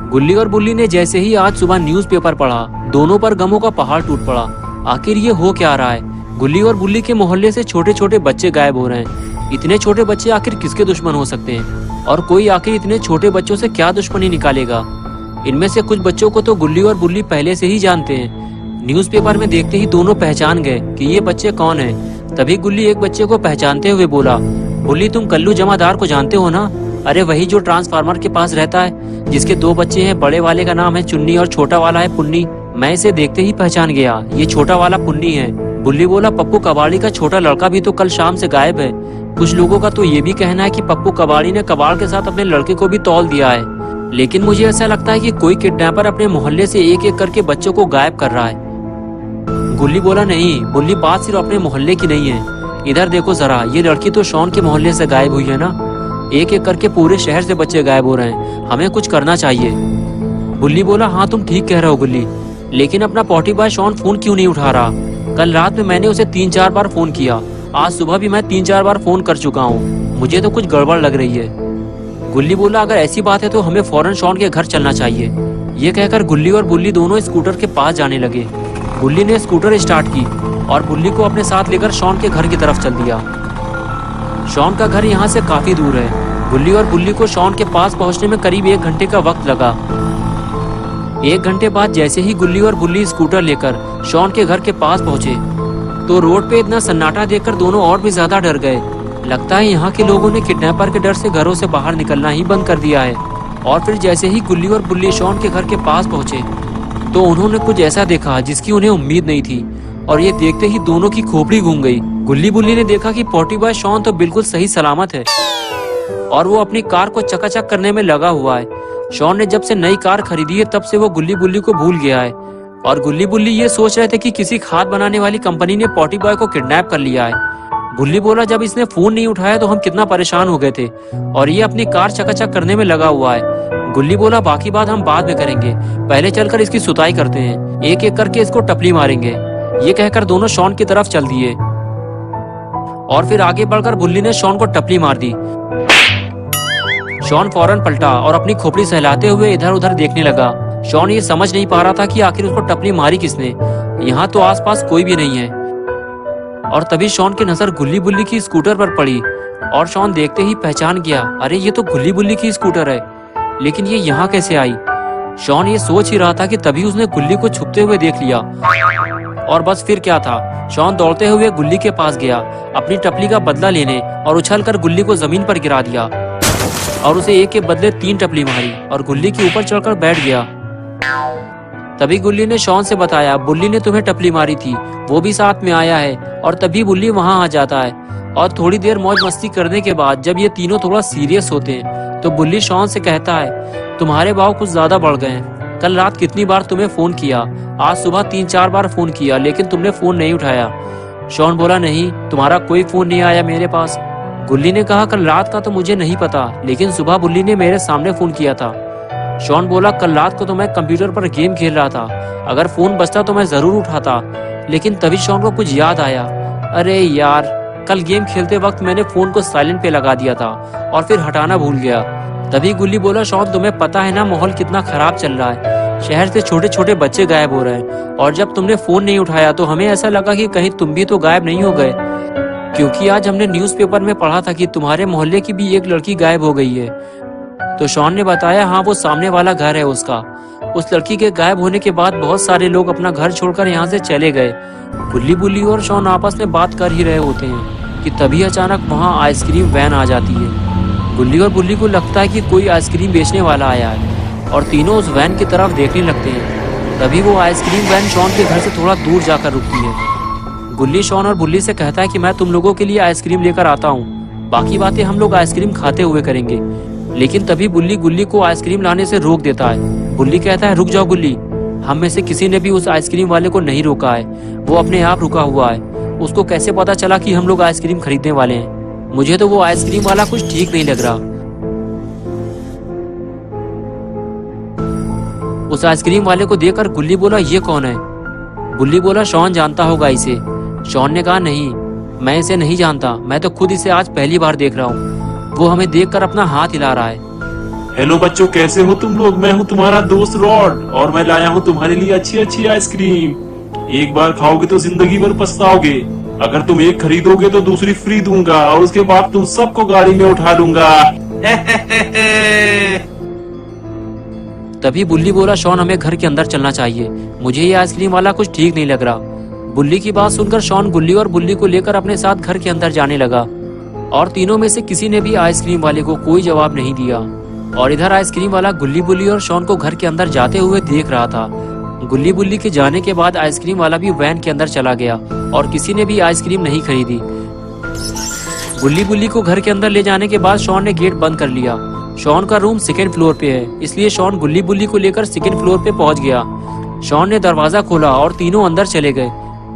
गुल्ली और बुल्ली ने जैसे ही आज सुबह न्यूज़पेपर पढ़ा, दोनों पर गमों का पहाड़ टूट पड़ा। आखिर ये हो क्या रहा है? गुल्ली और बुल्ली के मोहल्ले से छोटे छोटे बच्चे गायब हो रहे हैं। इतने छोटे बच्चे आखिर किसके दुश्मन हो सकते हैं? और कोई आखिर इतने छोटे बच्चों से क्या दुश्मनी निकालेगा? इनमें से कुछ बच्चों को तो गुल्ली और बुल्ली पहले से ही जानते हैं। न्यूज़पेपर में देखते ही दोनों पहचान गए कि ये बच्चे कौन हैं। तभी गुल्ली एक बच्चे को पहचानते हुए बोला, बुल्ली तुम कल्लू जमादार को जानते हो ना? अरे वही जो ट्रांसफार्मर के पास रहता है, जिसके दो बच्चे हैं, बड़े वाले का नाम है चुन्नी और छोटा वाला है पुन्नी। मैं इसे देखते ही पहचान गया, ये छोटा वाला पुन्नी है। बुल्ली बोला, पप्पू कबाड़ी का छोटा लड़का भी तो कल शाम से गायब है। कुछ लोगों का तो ये भी कहना है कि पप्पू कबाड़ी ने कबाड़ के साथ अपने लड़के को भी तौल दिया है। लेकिन मुझे ऐसा लगता है कि कोई किडनैपर अपने मोहल्ले से एक एक करके बच्चों को गायब कर रहा है। गुल्ली बोला, नहीं बुल्ली, बात सिर्फ अपने मोहल्ले की नहीं है। इधर देखो जरा, ये लड़की तो शॉन के मोहल्ले से गायब हुई है ना। एक एक करके पूरे शहर से बच्चे गायब हो रहे हैं, हमें कुछ करना चाहिए। बुल्ली बोला, हाँ तुम ठीक कह रहे हो गुल्ली, लेकिन अपना पॉटी बॉय शॉन फोन क्यों नहीं उठा रहा? कल रात में मैंने उसे 3-4 बार फोन किया, आज सुबह भी मैं 3-4 बार फोन कर चुका हूँ। मुझे तो कुछ गड़बड़ लग रही है। गुल्ली बोला, अगर ऐसी बात है तो हमें फौरन शॉन के घर चलना चाहिए। ये कहकर गुल्ली और बुल्ली दोनों स्कूटर के पास जाने लगे। गुल्ली ने स्कूटर स्टार्ट की और बुल्ली को अपने साथ लेकर शॉन के घर की तरफ चल दिया। शॉन का घर यहाँ से काफी दूर है। गुल्ली और बुल्ली को शॉन के पास पहुँचने में करीब 1 घंटे का वक्त लगा। 1 घंटे बाद जैसे ही गुल्ली और बुल्ली स्कूटर लेकर शॉन के घर के पास पहुँचे तो रोड पे इतना सन्नाटा देखकर दोनों और भी ज्यादा डर गए। लगता है यहाँ के लोगों ने किडनैपर के डर से घरों से बाहर निकलना ही बंद कर दिया है। और फिर जैसे ही गुल्ली और बुल्ली शॉन के घर के पास पहुँचे तो उन्होंने कुछ ऐसा देखा जिसकी उन्हें उम्मीद नहीं थी, और ये देखते ही दोनों की खोपड़ी घूम गई। गुल्ली बुल्ली ने देखा कि पॉटी बॉय शॉन तो बिल्कुल सही सलामत है और वो अपनी कार को चकाचक करने में लगा हुआ है। शॉन ने जब से नई कार खरीदी है तब से वो गुल्ली बुल्ली को भूल गया है, और गुल्ली बुल्ली ये सोच रहे थे कि किसी खाद बनाने वाली कंपनी ने पॉटी बॉय को किडनैप कर लिया है। बुल्ली बोला, जब इसने फोन नहीं उठाया तो हम कितना परेशान हो गए थे, और ये अपनी कार चकाचक करने में लगा हुआ है। गुल्ली बोला, बाकी बात हम बाद में करेंगे, पहले चलकर इसकी सुताई करते हैं, एक एक करके इसको टपली मारेंगे। ये कहकर दोनों शॉन की तरफ चल दिए और फिर आगे बढ़कर बुल्ली ने शॉन को टपली मार दी। शॉन फौरन पलटा और अपनी खोपड़ी सहलाते हुए इधर उधर देखने लगा। शॉन ये समझ नहीं पा रहा था कि आखिर उसको टपली मारी किसने। यहाँ तो आसपास कोई भी नहीं है। और तभी शॉन की नजर गुल्ली बुल्ली की स्कूटर पर पड़ी और शॉन देखते ही पहचान गया, अरे ये तो गुल्ली बुल्ली की स्कूटर है, लेकिन ये यहाँ कैसे आई? शॉन ये सोच ही रहा था कि तभी उसने गुल्ली को छुपते हुए देख लिया। और बस फिर क्या था, शॉन दौड़ते हुए गुल्ली के पास गया अपनी टपली का बदला लेने और उछलकर गुल्ली को जमीन पर गिरा दिया और उसे एक के बदले 3 टपली मारी और गुल्ली के ऊपर चढ़कर बैठ गया। तभी गुल्ली ने शॉन से बताया, बुल्ली ने तुम्हें टपली मारी थी, वो भी साथ में आया है। और तभी बुल्ली वहाँ आ जाता है और थोड़ी देर मौज मस्ती करने के बाद जब ये तीनों थोड़ा सीरियस होते हैं तो बुल्ली शॉन से कहता है, तुम्हारे भाव कुछ ज्यादा बढ़ गए हैं। कल रात कितनी बार तुम्हें फोन किया, आज सुबह 3-4 बार फोन किया, लेकिन तुमने फोन नहीं उठाया। शॉन बोला, नहीं, तुम्हारा कोई फोन नहीं आया मेरे पास। गुल्ली ने कहा, कल रात का तो मुझे नहीं पता, लेकिन सुबह बुल्ली ने मेरे सामने फोन किया था। शॉन बोला, कल रात को तो मैं कंप्यूटर पर गेम खेल रहा था, अगर फोन बजता तो मैं जरूर उठाता। लेकिन तभी शॉन को कुछ याद आया, अरे यार, कल गेम खेलते वक्त मैंने फोन को साइलेंट पे लगा दिया था और फिर हटाना भूल गया। तभी गुल्ली बोला, शॉन तुम्हें पता है ना माहौल कितना खराब चल रहा है, शहर से छोटे छोटे बच्चे गायब हो रहे हैं, और जब तुमने फोन नहीं उठाया तो हमें ऐसा लगा कि कहीं तुम भी तो गायब नहीं हो गए, क्योंकि आज हमने न्यूज़पेपर में पढ़ा था कि तुम्हारे मोहल्ले की भी एक लड़की गायब हो गई है। तो शॉन ने बताया, हाँ वो सामने वाला घर है उसका। उस लड़की के गायब होने के बाद बहुत सारे लोग अपना घर छोड़कर यहाँ से चले गए। गुल्ली बुल्ली और शॉन आपस में बात कर ही रहे होते हैं कि तभी अचानक वहाँ आइसक्रीम वैन आ जाती है। गुल्ली और बुल्ली को लगता है कि कोई आइसक्रीम बेचने वाला आया है और तीनों उस वैन की तरफ देखने लगते हैं। तभी वो आइसक्रीम वैन शॉन के घर से थोड़ा दूर जाकर रुकती है। गुल्ली शॉन और बुल्ली से कहता है कि मैं तुम लोगों के लिए आइसक्रीम लेकर आता हूँ, बाकी बातें हम लोग आइसक्रीम खाते हुए करेंगे। लेकिन तभी बुल्ली गुल्ली को आइसक्रीम लाने से रोक देता है। बुल्ली कहता है, रुक जाओ गुल्ली, हम में से किसी ने भी उस आइसक्रीम वाले को नहीं रोका है, वो अपने आप रुका हुआ है। उसको कैसे पता चला कि हम लोग आइसक्रीम खरीदने वाले हैं? मुझे तो वो आइसक्रीम वाला कुछ ठीक नहीं लग रहा। उस आइसक्रीम वाले को देखकर गुल्ली बोला, ये कौन है? बुल्ली बोला, शॉन जानता होगा इसे। शॉन ने कहा, नहीं, मैं इसे नहीं जानता, मैं तो खुद इसे आज पहली बार देख रहा हूँ। वो हमें देखकर अपना हाथ हिला रहा है। हेलो बच्चों, कैसे हो तुम लोग? मैं हूँ तुम्हारा दोस्त रॉड और मैं लाया हूँ तुम्हारे लिए अच्छी अच्छी आइसक्रीम। एक बार खाओगे तो जिंदगी भर पछताओगे। अगर तुम एक खरीदोगे तो दूसरी फ्री दूंगा और उसके बाद तुम सबको गाड़ी में उठा लूंगा। तभी बुल्ली बोला, शॉन हमें घर के अंदर चलना चाहिए, मुझे ये आइसक्रीम वाला कुछ ठीक नहीं लग रहा। बुल्ली की बात सुनकर शॉन गुल्ली और बुल्ली को लेकर अपने साथ घर के अंदर जाने लगा और तीनों में से किसी ने भी आइसक्रीम वाले को कोई जवाब नहीं दिया। और इधर आइसक्रीम वाला गुल्ली बुल्ली और शॉन को घर के अंदर जाते हुए देख रहा था। गुल्ली बुल्ली के जाने के बाद आइसक्रीम वाला भी वैन के अंदर चला गया और किसी ने भी आइसक्रीम नहीं खरीदी। गुल्ली बुल्ली को घर के अंदर ले जाने के बाद शॉन ने गेट बंद कर लिया। शॉन का रूम सेकंड फ्लोर पे है, इसलिए शॉन गुल्ली बुल्ली को लेकर सेकंड फ्लोर पे पहुंच गया। शॉन ने दरवाजा खोला और तीनों अंदर चले गए।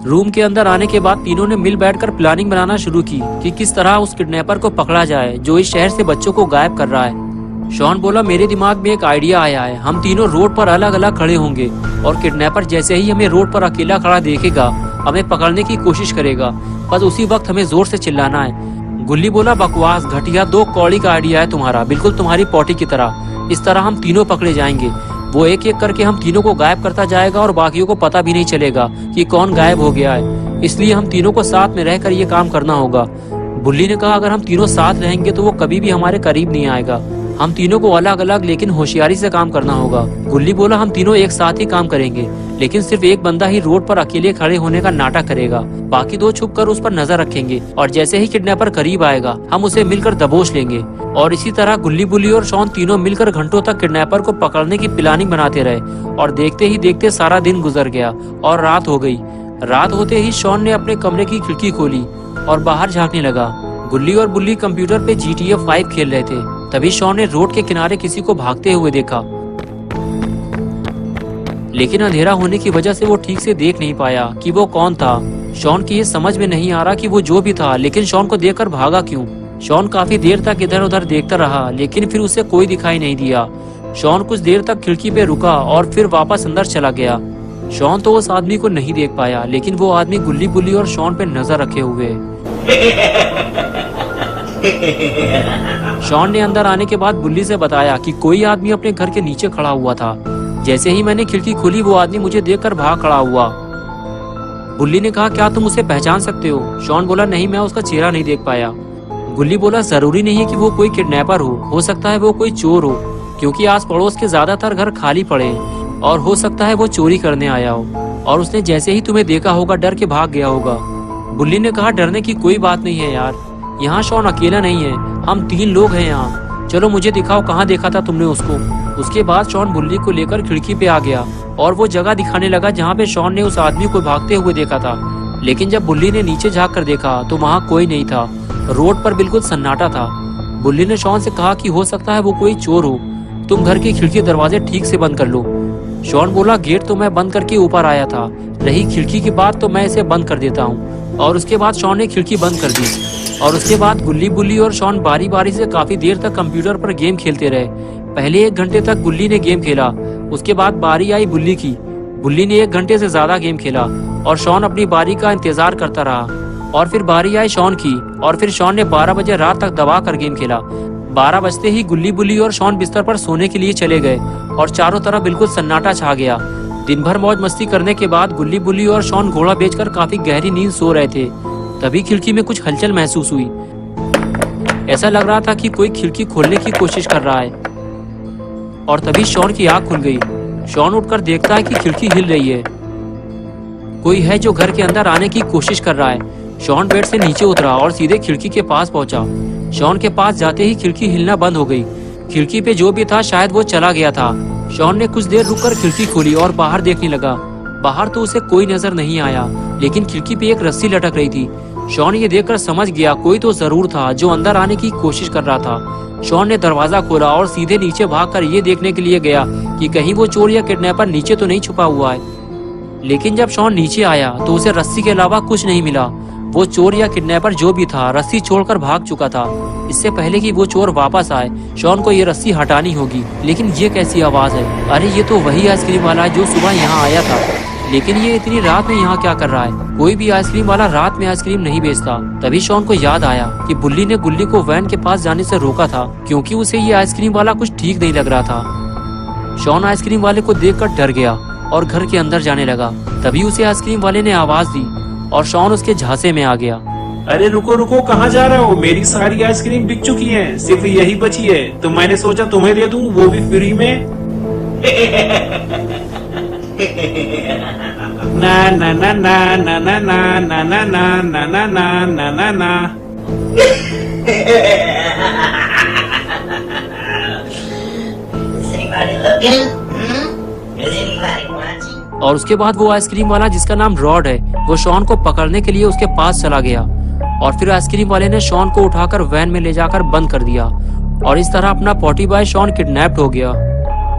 रूम के अंदर आने के बाद तीनों ने मिल बैठकर प्लानिंग बनाना शुरू की कि किस तरह उस किडनैपर को पकड़ा जाए जो इस शहर से बच्चों को गायब कर रहा है। शॉन बोला, मेरे दिमाग में एक आइडिया आया है। हम तीनों रोड पर अलग अलग खड़े होंगे और किडनैपर जैसे ही हमें रोड पर अकेला खड़ा देखेगा हमें पकड़ने की कोशिश करेगा, बस उसी वक्त हमें जोर से चिल्लाना है। गुल्ली बोला, बकवास, घटिया, दो कौड़ी का आइडिया है तुम्हारा, बिल्कुल तुम्हारी पॉटी की तरह। इस तरह हम तीनों पकड़े जाएंगे। वो एक एक करके हम तीनों को गायब करता जाएगा और बाकियों को पता भी नहीं चलेगा कि कौन गायब हो गया है। इसलिए हम तीनों को साथ में रहकर ये काम करना होगा। बुल्ली ने कहा, अगर हम तीनों साथ रहेंगे तो वो कभी भी हमारे करीब नहीं आएगा। हम तीनों को अलग अलग लेकिन होशियारी से काम करना होगा। गुल्ली बोला, हम तीनों एक साथ ही काम करेंगे, लेकिन सिर्फ एक बंदा ही रोड पर अकेले खड़े होने का नाटक करेगा, बाकी दो छुपकर उस पर नजर रखेंगे और जैसे ही किडनैपर करीब आएगा हम उसे मिलकर दबोच लेंगे। और इसी तरह गुल्ली बुल्ली और शॉन तीनों मिलकर घंटों तक किडनैपर को पकड़ने की प्लानिंग बनाते रहे। और देखते ही देखते सारा दिन गुजर गया और रात हो गई। रात होते ही शॉन ने अपने कमरे की खिड़की खोली और बाहर झांकने लगा। गुल्ली और बुल्ली कंप्यूटर पे GTA 5 खेल रहे थे। तभी शॉन ने रोड के किनारे किसी को भागते हुए देखा, लेकिन अंधेरा होने की वजह से वो ठीक से देख नहीं पाया कि वो कौन था। शॉन की ये समझ में नहीं आ रहा कि वो जो भी था, लेकिन शॉन को देखकर भागा क्यों। शॉन काफी देर तक इधर उधर देखता रहा, लेकिन फिर उसे कोई दिखाई नहीं दिया। शॉन कुछ देर तक खिड़की पे रुका और फिर वापस अंदर चला गया। शॉन तो उस आदमी को नहीं देख पाया, लेकिन वो आदमी गुल्ली बुल्ली और शॉन पे नजर रखे हुए। शॉन ने अंदर आने के बाद बुल्ली से बताया कि कोई आदमी अपने घर के नीचे खड़ा हुआ था। जैसे ही मैंने खिड़की खोली वो आदमी मुझे देखकर भाग खड़ा हुआ। बुल्ली ने कहा, क्या तुम उसे पहचान सकते हो? शॉन बोला, नहीं, मैं उसका चेहरा नहीं देख पाया। गुल्ली बोला, जरूरी नहीं है कि वो कोई किडनैपर हो सकता है वो कोई चोर हो, क्योंकि आस पड़ोस के ज्यादातर घर खाली पड़े हैं और हो सकता है वो चोरी करने आया हो और उसने जैसे ही तुम्हें देखा होगा डर के भाग गया होगा। बुल्ली ने कहा, डरने की कोई बात नहीं है यार, यहाँ शॉन अकेला नहीं है, हम 3 लोग हैं यहाँ। चलो मुझे दिखाओ कहाँ देखा था तुमने उसको। उसके बाद शॉन बुल्ली को लेकर खिड़की पे आ गया और वो जगह दिखाने लगा जहाँ पे शॉन ने उस आदमी को भागते हुए देखा था। लेकिन जब बुल्ली ने नीचे झाँक कर देखा तो वहाँ कोई नहीं था। रोड पर बिल्कुल सन्नाटा था। बुल्ली ने शॉन से कहा कि हो सकता है वो कोई चोर हो, तुम घर की खिड़की दरवाजे ठीक से बंद कर लो। शॉन बोला, गेट तो मैं बंद करके ऊपर आया था, रही खिड़की की बात तो मैं इसे बंद कर देता हूँ। और उसके बाद शॉन ने खिड़की बंद कर दी और उसके बाद गुल्ली बुल्ली और शॉन बारी बारी से काफी देर तक कंप्यूटर पर गेम खेलते रहे। पहले 1 घंटे तक गुल्ली ने गेम खेला, उसके बाद बारी आई बुल्ली की। बुल्ली ने 1 घंटे से ज्यादा गेम खेला और शॉन अपनी बारी का इंतजार करता रहा। और फिर बारी आई शॉन की और फिर शॉन ने 12 बजे रात तक दबा कर गेम खेला। 12 बजते ही गुल्ली बुल्ली और शॉन बिस्तर पर सोने के लिए चले गए और चारों तरफ बिल्कुल सन्नाटा छा गया। दिन भर मौज मस्ती करने के बाद गुल्ली बुल्ली और शॉन घोड़ा बेचकर काफी गहरी नींद सो रहे थे। तभी खिड़की में कुछ हलचल महसूस हुई। ऐसा लग रहा था कि कोई खिड़की खोलने की कोशिश कर रहा है। और तभी शॉन की आंख खुल गई। शॉन उठकर देखता है कि खिड़की हिल रही है, कोई है जो घर के अंदर आने की कोशिश कर रहा है। शॉन बेड से नीचे उतरा और सीधे खिड़की के पास पहुंचा। शॉन के पास जाते ही खिड़की हिलना बंद हो गई। खिड़की पे जो भी था शायद वो चला गया था। शॉन ने कुछ देर रुककर खिड़की खोली और बाहर देखने लगा। बाहर तो उसे कोई नजर नहीं आया, लेकिन खिड़की पे एक रस्सी लटक रही थी। शॉन ये देखकर समझ गया कोई तो जरूर था जो अंदर आने की कोशिश कर रहा था। शॉन ने दरवाजा खोला और सीधे नीचे भागकर ये देखने के लिए गया कि कहीं वो चोर या किडनैपर नीचे तो नहीं छुपा हुआ है। लेकिन जब शॉन नीचे आया तो उसे रस्सी के अलावा कुछ नहीं मिला। वो चोर या किडनैपर जो भी था रस्सी छोड़कर भाग चुका था। इससे पहले कि वो चोर वापस आए शॉन को ये रस्सी हटानी होगी। लेकिन ये कैसी आवाज है? अरे ये तो वही आइसक्रीम वाला है जो सुबह यहाँ आया था। लेकिन ये इतनी रात में यहाँ क्या कर रहा है? कोई भी आइसक्रीम वाला रात में आइसक्रीम नहीं बेचता। तभी शॉन को याद आया कि बुल्ली ने गुल्ली को वैन के पास जाने से रोका था, क्योंकि उसे ये आइसक्रीम वाला कुछ ठीक नहीं लग रहा था। शॉन आइसक्रीम वाले को देखकर डर गया और घर के अंदर जाने लगा। तभी उसे आइसक्रीम वाले ने आवाज दी और शॉन उसके झांसे में आ गया। अरे रुको रुको, कहाँ जा रहे हो? मेरी सारी आइसक्रीम बिक चुकी है, सिर्फ यही बची है, तो मैंने सोचा तुम्हें दे दूं, वो भी फ्री में। ना ना ना ना ना ना ना ना ना ना ना ना ना ना ना ना। और उसके बाद वो आइसक्रीम वाला जिसका नाम रॉड है, वो शॉन को पकड़ने के लिए उसके पास चला गया और फिर आइसक्रीम वाले ने शॉन को उठाकर वैन में ले जाकर बंद कर दिया और इस तरह अपना पॉटी बॉय शॉन किडनैप्ड हो गया।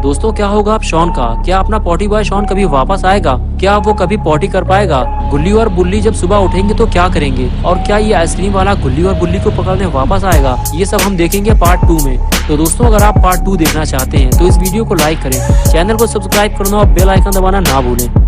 दोस्तों, क्या होगा अब शॉन का? क्या अपना पॉटी बॉय शॉन कभी वापस आएगा? क्या वो कभी पॉटी कर पाएगा? गुल्ली और बुल्ली जब सुबह उठेंगे तो क्या करेंगे? और क्या ये आइसक्रीम वाला गुल्ली और बुल्ली को पकड़ने वापस आएगा? ये सब हम देखेंगे पार्ट 2 में। तो दोस्तों, अगर आप पार्ट 2 देखना चाहते हैं तो इस वीडियो को लाइक करें, चैनल को सब्सक्राइब करना और बेल आइकन दबाना ना भूलें।